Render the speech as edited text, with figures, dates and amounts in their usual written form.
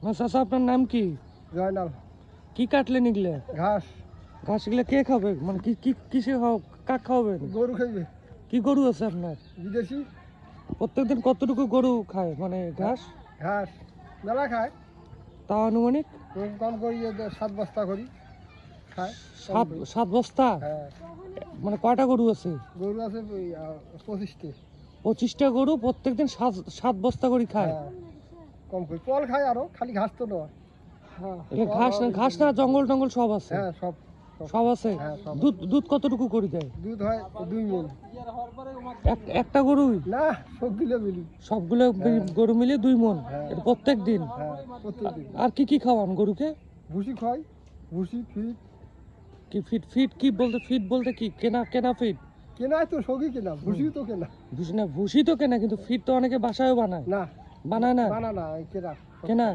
চাচা আপনার নাম কি? জয়নাল। কি কাটলেন এগুলা? ঘাস। ঘাস এগুলা কে খাবে? মানে কি কি কিসে কাক খাওয়াবেন? গরু খাইবে। কি গরু আছে আপনার? বিদেশি। প্রত্যেকদিন কতটুকু গরু খায় মানে ঘাস? ঘাস মেলা খায়। তা আনুমানিক কম করি 7 বস্তা করি খায়। সাত বস্তা? হ্যাঁ। মানে কয়টা গরু আছে? গরু আছে 25টি। 25টা গরু প্রত্যেকদিন 7 বস্তা করে খায়? হ্যাঁ, কম করি। ফল খায় আরো, খালি ঘাস তো নয়। এগুলা ঘাস না জঙ্গল টঙ্গল সব আছে? হ্যাঁ, সব সব আছে? হ্যাঁ, সব। দুধ কতটুকু করে দেয়? দুধ হয় 2 মণ। একটা গরুই? না, সবগুলো মিলি। সবগুলো গরু মিলে 2 মণ? হ্যাঁ। এটা প্রত্যেক দিন? হ্যাঁ, প্রত্যেকদিন। আর কি কি খাওয়ান গরুকে? ভুসি খাই, ভুসি ফিট। কি ফিট কি বলতে? ফিট বলতে কি? কেনা ফিট? কেনাই তো, সবই কেনা, ভুসিও তো কেনা। ভুসি তো কেনা, কিন্তু ফিট তো অনেকে বাসায়ও বানায়। না, বানায় না? বানা না, কেনা। কেনা?